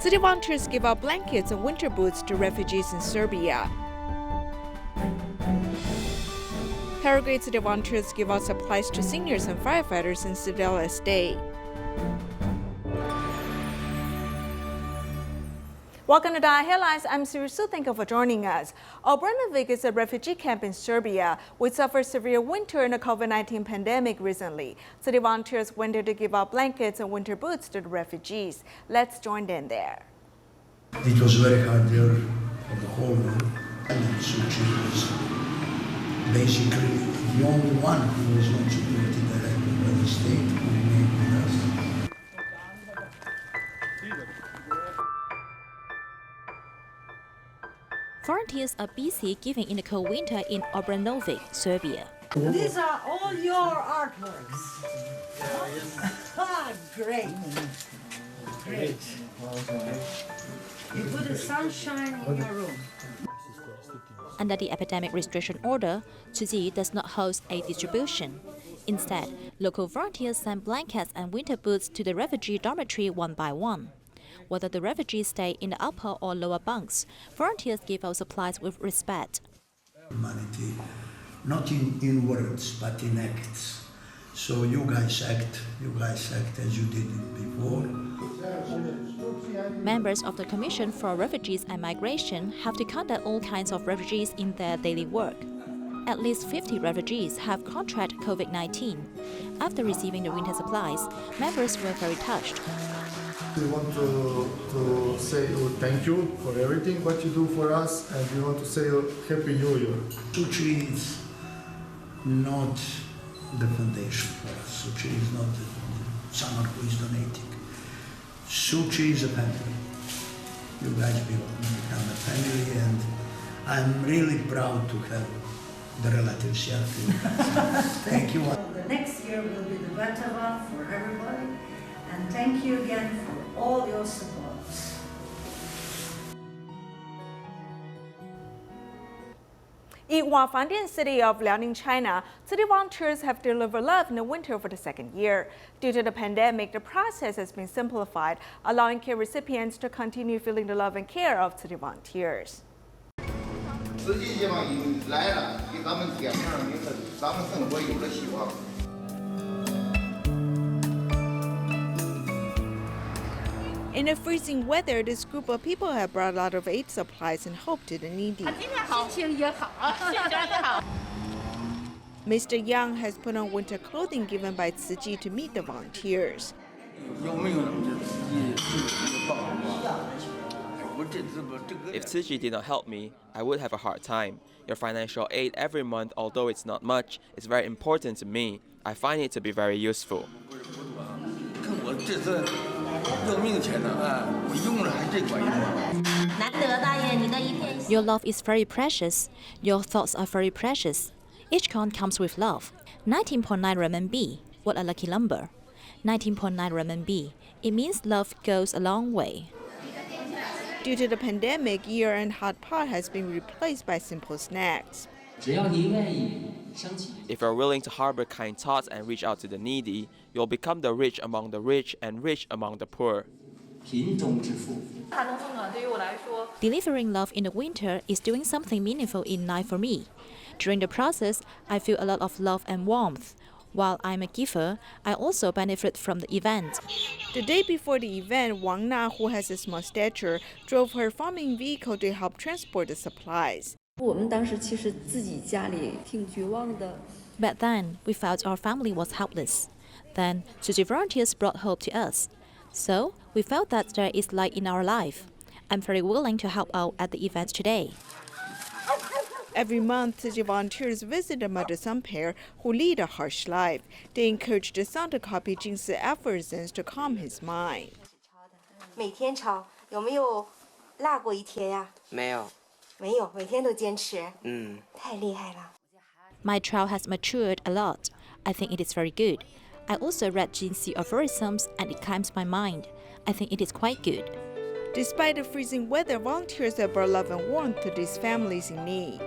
City volunteers give out blankets and winter boots to refugees in Serbia. Paraguay Tzu Chi volunteers give out supplies to seniors and firefighters in Ciudad del Este. Welcome to DaAi Headlines. I'm Siri Su. Thank you for joining us. Obrenovac is a refugee camp in Serbia, which suffered severe winter in the COVID-19 pandemic recently. City volunteers went there to give out blankets and winter boots to the refugees. Let's join them there. It was very hard there for the whole world. And Tzu Chi was basically the only one who was not supported directly by the state who remained with us. Volunteers are busy giving in the cold winter in Obrenovac, Serbia. These are all your artworks. Ah, great. Great. You put the sunshine in your room. Under the epidemic restriction order, Tzu Chi does not host a distribution. Instead, local volunteers send blankets and winter boots to the refugee dormitory one by one. Whether the refugees stay in the upper or lower bunks, volunteers give out supplies with respect. Humanity, not in words, but in acts. So you guys act as you did it before. Members of the Commission for Refugees and Migration have to contact all kinds of refugees in their daily work. At least 50 refugees have contracted COVID-19. After receiving the winter supplies, members were very touched. We want to say thank you for everything what you do for us, and we want to say Happy New Year. Tzu Chi is not the foundation for us. Tzu Chi is not someone who is donating. Tzu Chi is a family. You guys become a family, and I'm really proud to have the relatives here. Thank you. The next year will be the better one for everybody. And thank you again for all your support. In Wafangdian City of Liaoning, China, city volunteers have delivered love in the winter for the second year. Due to the pandemic, the process has been simplified, allowing care recipients to continue feeling the love and care of city volunteers. In the freezing weather, this group of people have brought a lot of aid supplies and hope to the needy. Mr. Yang has put on winter clothing given by Tzu Chi to meet the volunteers. If Tzu Chi did not help me, I would have a hard time. Your financial aid every month, although it's not much, is very important to me. I find it to be very useful. Your love is very precious. Your thoughts are very precious. Each coin comes with love. 19.9 RMB. What a lucky number. 19.9 RMB. It means love goes a long way. Due to the pandemic, year-end hot pot has been replaced by simple snacks. If you're willing to harbor kind thoughts and reach out to the needy, you'll become the rich among the rich and rich among the poor. Delivering love in the winter is doing something meaningful in life for me. During the process, I feel a lot of love and warmth. While I'm a giver, I also benefit from the event. The day before the event, Wang Na, who has a small stature, drove her farming vehicle to help transport the supplies. Back then, we felt our family was helpless. Then, Tzu Chi volunteers brought hope to us. So, we felt that there is light in our life. I'm very willing to help out at the event today. Every month, Tzu Chi volunteers visit a mother-son pair who lead a harsh life. They encourage the son to copy Jing's aphorisms to calm his mind. 每天炒有没有落过一天呀？没有，没有，每天都坚持。太厉害了。 My child has matured a lot. I think it is very good. I also read Jing's aphorisms and it calms my mind. I think it is quite good. Despite the freezing weather, volunteers have brought love and warmth to these families in need.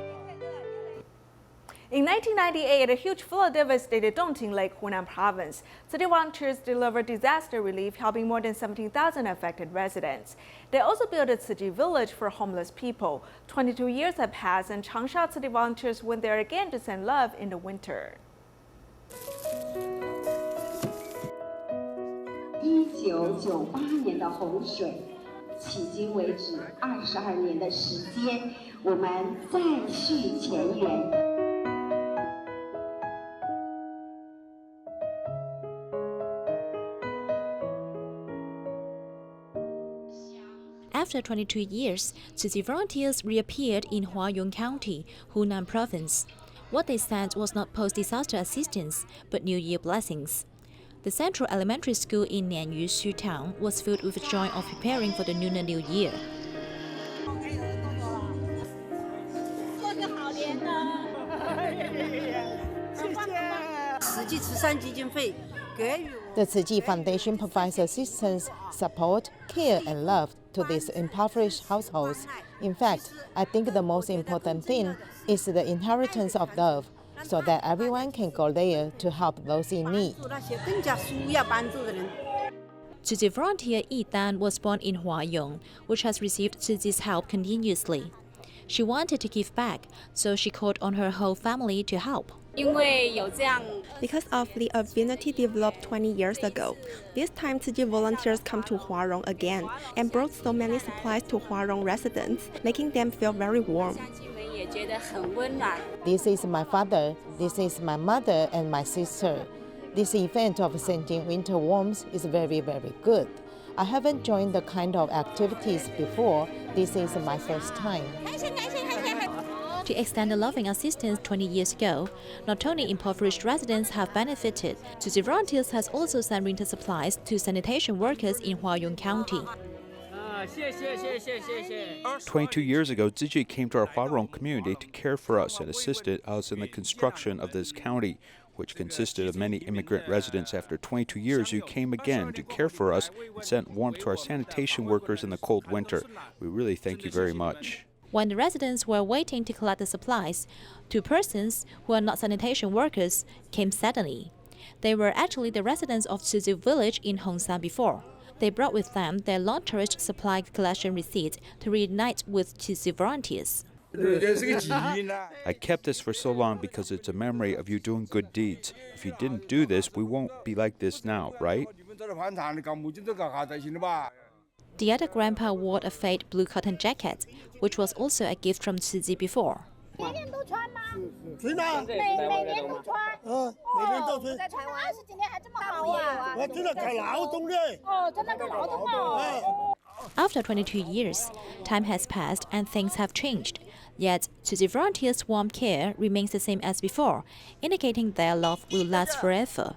In 1998, a huge flood devastated Dongting Lake, Hunan Province. City volunteers delivered disaster relief, helping more than 17,000 affected residents. They also built a Tzu Chi Village for homeless people. 22 years have passed, and Changsha city volunteers went there again to send love in the winter. 1998年的洪水，迄今为止22年的时间，我们再续前缘。 After 22 years, Tzu Chi volunteers reappeared in Huayong County, Hunan Province. What they sent was not post-disaster assistance, but New Year blessings. The Central Elementary School in Nianyu Xu Town was filled with joy of preparing for the Lunar New Year. The Tzu Chi Foundation provides assistance, support, care, and love to these impoverished households. In fact, I think the most important thing is the inheritance of love, so that everyone can go there to help those in need. Tzu Chi volunteer Yi Dan was born in Huayong, which has received Tzu Chi's help continuously. She wanted to give back, so she called on her whole family to help. Because of the ability developed 20 years ago, this time Tzu Chi volunteers come to Huarong again and brought so many supplies to Huarong residents, making them feel very warm. This is my father, this is my mother and my sister. This event of sending winter warmth is very, very good. I haven't joined the kind of activities before. This is my first time. To extend the loving assistance 20 years ago, not only impoverished residents have benefited, Tzu Chi volunteers has also sent winter supplies to sanitation workers in Huayong County. 22 years ago, Tzu Chi came to our Huarong community to care for us and assisted us in the construction of this county, which consisted of many immigrant residents. After 22 years, you came again to care for us and sent warmth to our sanitation workers in the cold winter. We really thank you very much. When the residents were waiting to collect the supplies, two persons who are not sanitation workers came suddenly. They were actually the residents of Tzu Chi Village in Hongsan before. They brought with them their long-cherished supply collection receipt to reunite with Tzu Chi volunteers. I kept this for so long because it's a memory of you doing good deeds. If you didn't do this, we won't be like this now, right? The other grandpa wore a faded blue cotton jacket, which was also a gift from Tzu Chi before. After 22 years, time has passed and things have changed. Yet, Tzu Chi volunteers' warm care remains the same as before, indicating their love will last forever.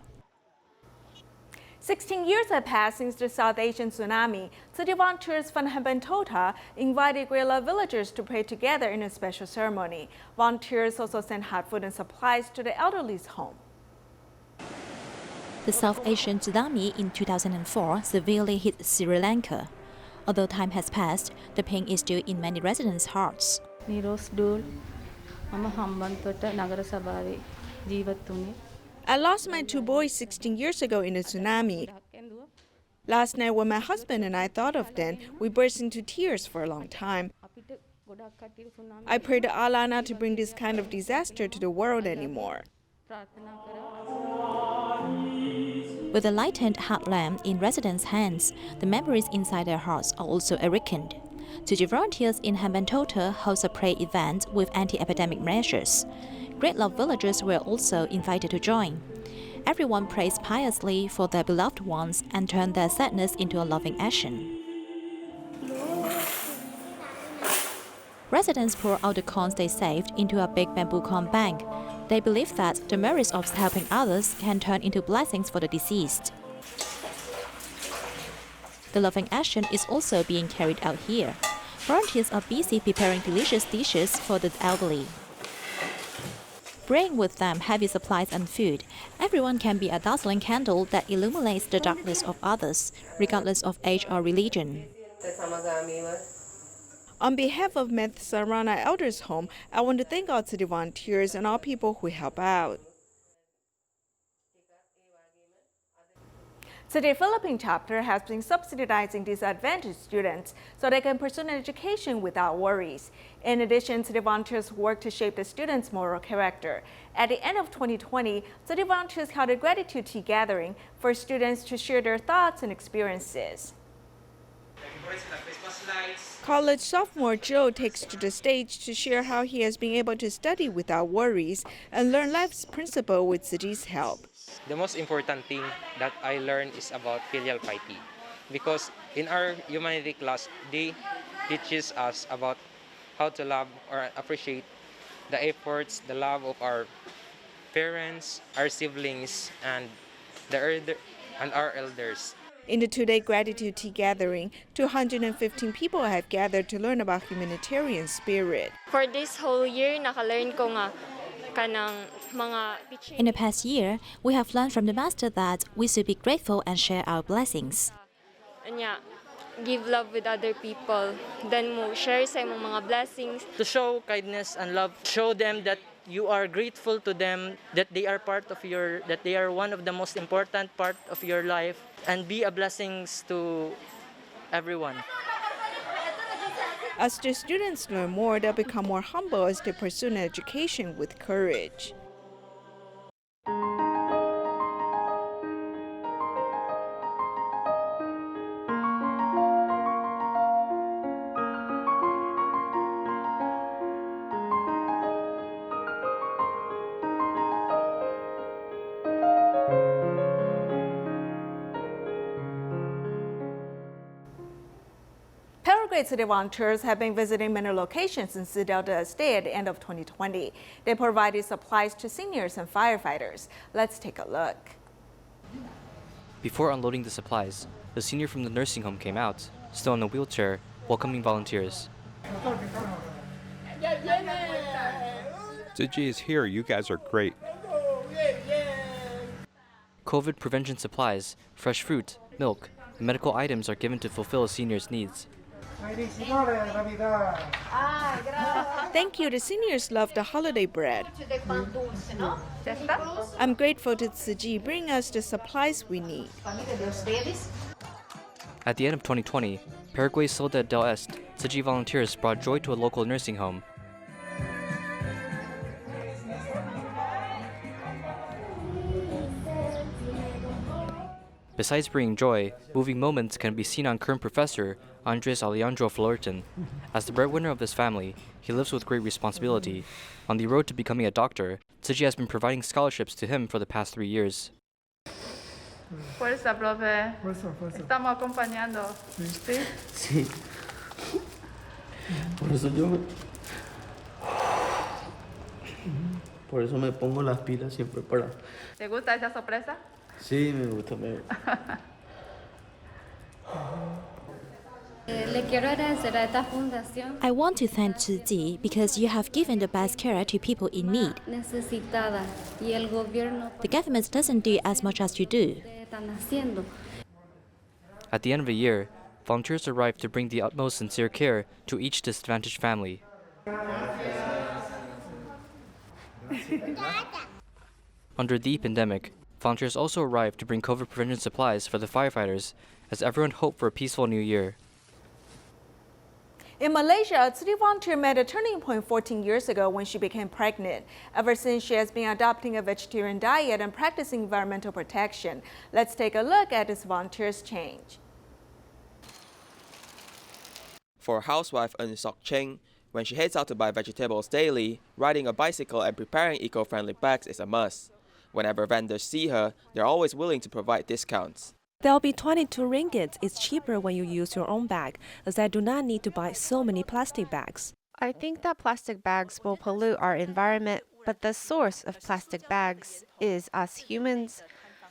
16 years have passed since the South Asian tsunami. Tzu Chi volunteers from Hambantota invited guerrilla villagers to pray together in a special ceremony. Volunteers also sent hot food and supplies to the elderly's home. The South Asian tsunami in 2004 severely hit Sri Lanka. Although time has passed, the pain is still in many residents' hearts. I lost my two boys 16 years ago in the tsunami. Last night when my husband and I thought of them, we burst into tears for a long time. I pray to Allah not to bring this kind of disaster to the world anymore. With a lighted hot lamp in residents' hands, the memories inside their hearts are also awakened. Tzu Chi volunteers in Hambantota host a prayer event with anti-epidemic measures. Great love villagers were also invited to join. Everyone prays piously for their beloved ones and turn their sadness into a loving action. Residents pour out the corns they saved into a big bamboo corn bank. They believe that the merits of helping others can turn into blessings for the deceased. The loving action is also being carried out here. Volunteers are busy preparing delicious dishes for the elderly. Bring with them heavy supplies and food. Everyone can be a dazzling candle that illuminates the darkness of others, regardless of age or religion. On behalf of Sarana Elders Home, I want to thank all city volunteers and all people who help out. City Philippine chapter has been subsidizing disadvantaged students so they can pursue an education without worries. In addition, city volunteers work to shape the students' moral character. At the end of 2020, city volunteers held a gratitude tea gathering for students to share their thoughts and experiences. College sophomore Joe takes to the stage to share how he has been able to study without worries and learn life's principle with Tzu Chi's help. The most important thing that I learned is about filial piety, because in our humanity class, they teaches us about how to love or appreciate the efforts, the love of our parents, our siblings, and our elders. In the two-day gratitude tea gathering, 215 people have gathered to learn about humanitarian spirit. For this whole year, naka-learn ko nga In the past year, we have learned from the Master that we should be grateful and share our blessings. Give love with other people, then mo share sa imong mga blessings. To show kindness and love, show them that you are grateful to them, that they are that they are one of the most important part of your life, and be a blessings to everyone. As the students learn more, they'll become more humble as they pursue an education with courage. Paraguay city volunteers have been visiting many locations in Ciudad del Este at the end of 2020. They provided supplies to seniors and firefighters. Let's take a look. Before unloading the supplies, the senior from the nursing home came out, still in a wheelchair, welcoming volunteers. Tzu Chi is here. You guys are great. COVID prevention supplies, fresh fruit, milk, and medical items are given to fulfill a senior's needs. Thank you. The seniors love the holiday bread. I'm grateful to Tzu Chi bringing us the supplies we need. At the end of 2020, Paraguay's Ciudad del Este, Tzu Chi volunteers brought joy to a local nursing home. Besides bringing joy, moving moments can be seen on current professor Andres Alejandro Florton. As the breadwinner of this family, he lives with great responsibility. On the road to becoming a doctor, Tzu Chi has been providing scholarships to him for the past 3 years. Fuerza, profe. Estamos acompañando. ¿Sí? Sí. Por eso me pongo las pilas siempre para. ¿Te gusta esa sorpresa? Sí, me gusta. I want to thank Tzu Chi because you have given the best care to people in need. The government doesn't do as much as you do. At the end of the year, volunteers arrive to bring the utmost sincere care to each disadvantaged family. Under the pandemic, volunteers also arrived to bring COVID prevention supplies for the firefighters as everyone hoped for a peaceful new year. In Malaysia, a city volunteer met a turning point 14 years ago when she became pregnant. Ever since, she has been adopting a vegetarian diet and practicing environmental protection. Let's take a look at this volunteer's change. For housewife Sok Cheng, when she heads out to buy vegetables daily, riding a bicycle and preparing eco-friendly bags is a must. Whenever vendors see her, they're always willing to provide discounts. There'll be 22 ringgit. It's cheaper when you use your own bag, as I do not need to buy so many plastic bags. I think that plastic bags will pollute our environment, but the source of plastic bags is us humans,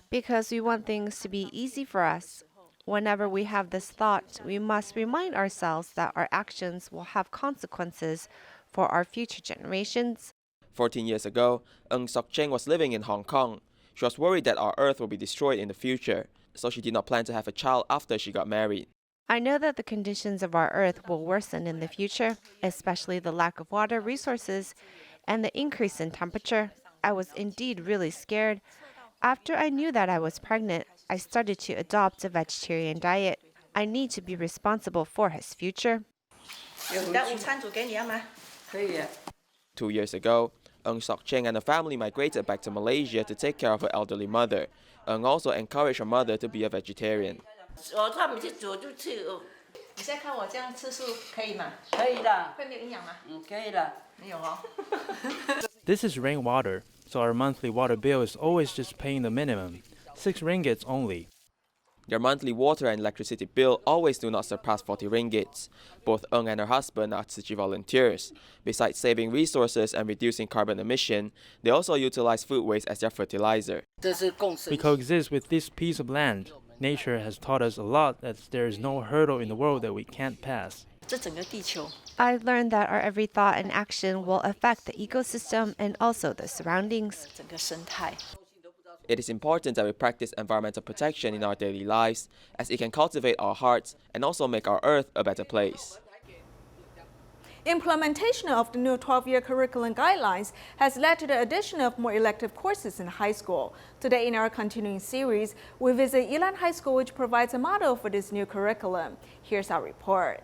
because we want things to be easy for us. Whenever we have this thought, we must remind ourselves that our actions will have consequences for our future generations. 14 years ago, Sok Cheng was living in Hong Kong. She was worried that our Earth will be destroyed in the future, so she did not plan to have a child after she got married. I know that the conditions of our Earth will worsen in the future, especially the lack of water resources and the increase in temperature. I was indeed really scared. After I knew that I was pregnant, I started to adopt a vegetarian diet. I need to be responsible for his future. 2 years ago, Sok Cheng and her family migrated back to Malaysia to take care of her elderly mother. Also encouraged her mother to be a vegetarian. This is rainwater, so our monthly water bill is always just paying the minimum, 6 ringgits only. Their monthly water and electricity bill always do not surpass 40 ringgits. Both and her husband are Tzu Chi volunteers. Besides saving resources and reducing carbon emission, they also utilize food waste as their fertilizer. We coexist with this piece of land. Nature has taught us a lot that there is no hurdle in the world that we can't pass. I learned that our every thought and action will affect the ecosystem and also the surroundings. It is important that we practice environmental protection in our daily lives, as it can cultivate our hearts and also make our Earth a better place. Implementation of the new 12-year curriculum guidelines has led to the addition of more elective courses in high school. Today in our continuing series, we visit Yilan High School, which provides a model for this new curriculum. Here's our report.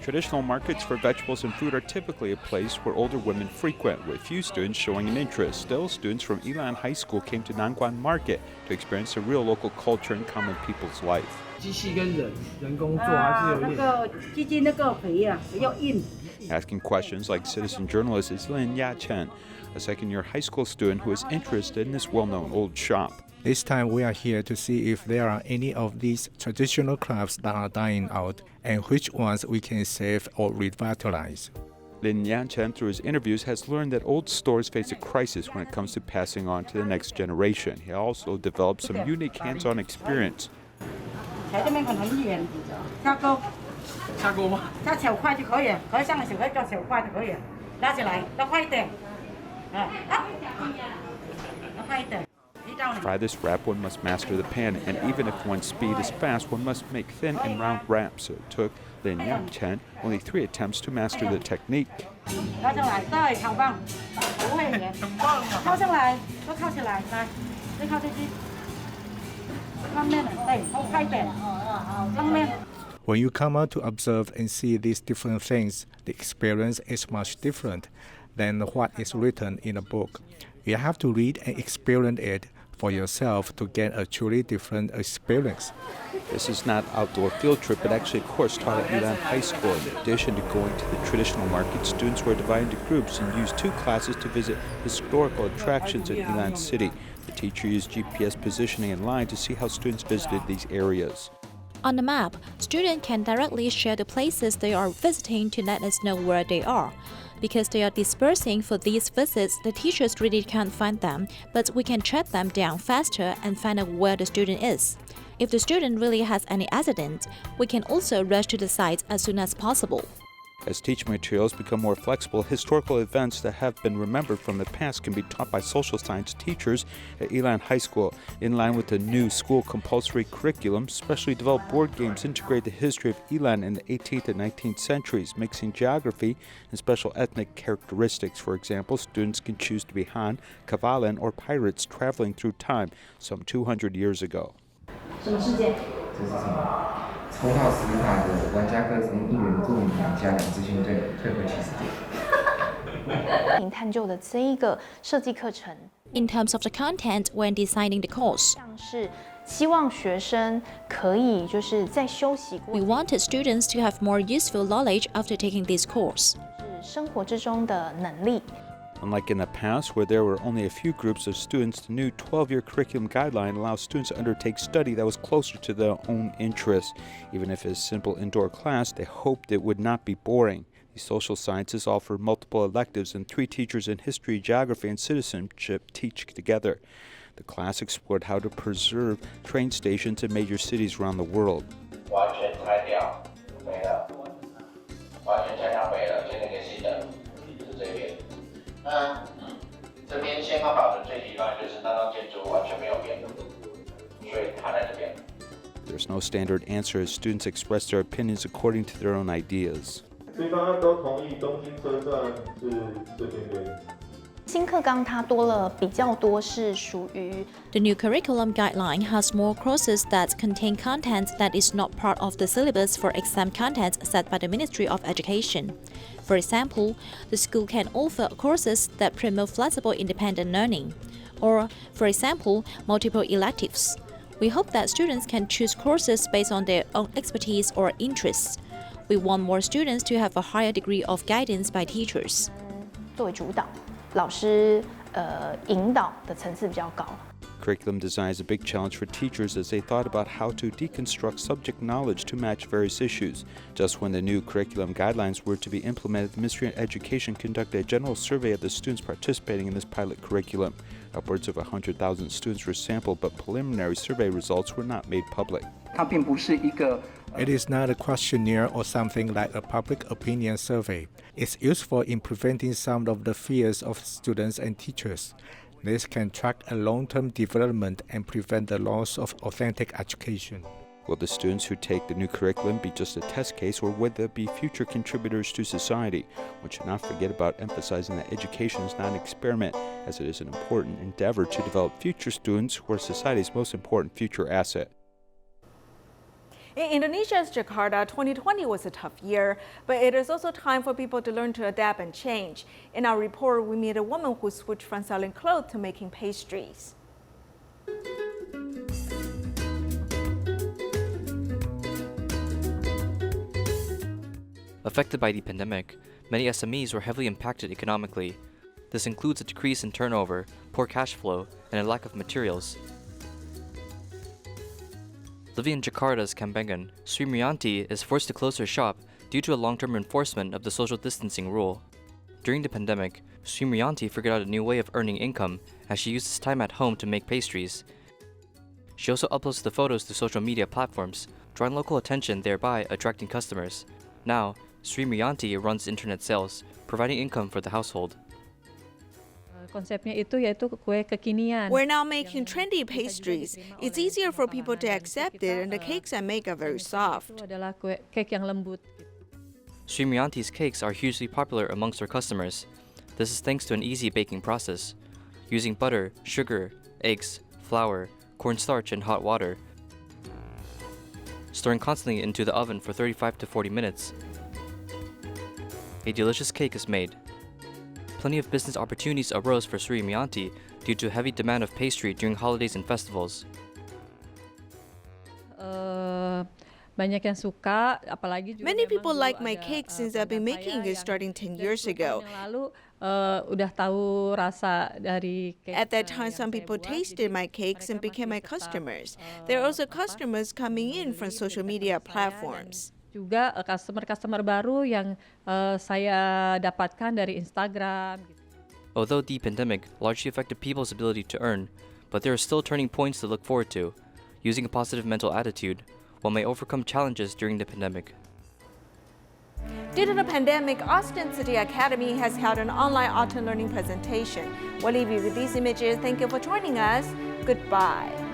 Traditional markets for vegetables and fruit are typically a place where older women frequent, with few students showing an interest. Still, students from Yilan High School came to Nanguan Market to experience the real local culture and common people's life. Asking questions like citizen journalist is Lin Ya-chen, a second-year high school student who is interested in this well-known old shop. This time we are here to see if there are any of these traditional crafts that are dying out and which ones we can save or revitalize. Lin Ya-chen, through his interviews, has learned that old stores face a crisis when it comes to passing on to the next generation. He also developed some unique hands-on experience. To fry this wrap, one must master the pan, and even if one's speed is fast, one must make thin and round wraps. So it took Lin Ya-chen only 3 attempts to master the technique. When you come out to observe and see these different things, the experience is much different than what is written in a book. You have to read and experience it for yourself to get a truly different experience. This is not an outdoor field trip, but actually a course taught at Yilan High School. In addition to going to the traditional market, students were divided into groups and used 2 classes to visit historical attractions in Yilan City. The teacher used GPS positioning in line to see how students visited these areas. On the map, students can directly share the places they are visiting to let us know where they are. Because they are dispersing for these visits, the teachers really can't find them, but we can track them down faster and find out where the student is. If the student really has any accident, we can also rush to the site as soon as possible. As teaching materials become more flexible, historical events that have been remembered from the past can be taught by social science teachers at Yilan High School. In line with the new school compulsory curriculum, specially developed board games integrate the history of Yilan in the 18th and 19th centuries, mixing geography and special ethnic characteristics. For example, students can choose to be Han, Kavalan, or pirates traveling through time some 200 years ago. 抽到10卡的玩家可以从1元做名加2资讯队退回70点。探究的这一个设计课程。In terms of the content when designing the course, 是希望学生可以就是在休息过。 We wanted students to have more useful knowledge after taking this course. 是生活之中的能力。 Unlike in the past, where there were only a few groups of students, the new 12-year curriculum guideline allows students to undertake study that was closer to their own interests. Even if it's a simple indoor class, they hoped it would not be boring. The social sciences offer multiple electives, and 3 teachers in history, geography, and citizenship teach together. The class explored how to preserve train stations in major cities around the world. 完全拆掉，没了。完全拆掉没了，现在给新的是这边。这边现在保存最地方就是那栋建筑完全没有变，所以它在这边。Their There's no standard answer as students express their opinions according to their own ideas. 所以大家都同意东京车站是这边。 新课纲它多了比较多是属于 The new curriculum guideline has more courses that contain content that is not part of the syllabus for exam content set by the Ministry of Education. For example, the school can offer courses that promote flexible independent learning, or, for example, multiple electives. We hope that students can choose courses based on their own expertise or interests. We want more students to have a higher degree of guidance by teachers. 作为主导，老师引导的层次比较高。 Curriculum design is a big challenge for teachers as they thought about how to deconstruct subject knowledge to match various issues. Just when the new curriculum guidelines were to be implemented, the Ministry of Education conducted a general survey of the students participating in this pilot curriculum. Upwards of 100,000 students were sampled, but preliminary survey results were not made public. It is not a questionnaire or something like a public opinion survey. It's useful in preventing some of the fears of students and teachers. This can track a long-term development and prevent the loss of authentic education. Will the students who take the new curriculum be just a test case, or would they be future contributors to society? One should not forget about emphasizing that education is not an experiment, as it is an important endeavor to develop future students who are society's most important future asset. In Indonesia's Jakarta, 2020 was a tough year, but it is also time for people to learn to adapt and change. In our report, we meet a woman who switched from selling clothes to making pastries. Affected by the pandemic, many SMEs were heavily impacted economically. This includes a decrease in turnover, poor cash flow, and a lack of materials. Living in Jakarta's Kambangan, Sri Murianti is forced to close her shop due to a long-term enforcement of the social distancing rule. During the pandemic, Sri Murianti figured out a new way of earning income as she uses time at home to make pastries. She also uploads the photos to social media platforms, drawing local attention, thereby attracting customers. Now, Sri Murianti runs internet sales, providing income for the household. We're now making trendy pastries. It's easier for people to accept it, and the cakes I make are very soft. Sri Murianti's cakes are hugely popular amongst her customers. This is thanks to an easy baking process. Using butter, sugar, eggs, flour, cornstarch, and hot water. Stirring constantly into the oven for 35 to 40 minutes. A delicious cake is made. Plenty of business opportunities arose for Sri Murianti due to heavy demand of pastry during holidays and festivals. Many people like my cake since I've been making it starting 10 years ago. At that time, some people tasted my cakes and became my customers. There are also customers coming in from social media platforms. Juga customer-customer baru yang saya dapatkan dari Instagram. Although the pandemic largely affected people's ability to earn, but there are still turning points to look forward to. Using a positive mental attitude, one may overcome challenges during the pandemic. Due to the pandemic, Austin City Academy has held an online autumn learning presentation. We'll leave you with these images. Thank you for joining us. Goodbye.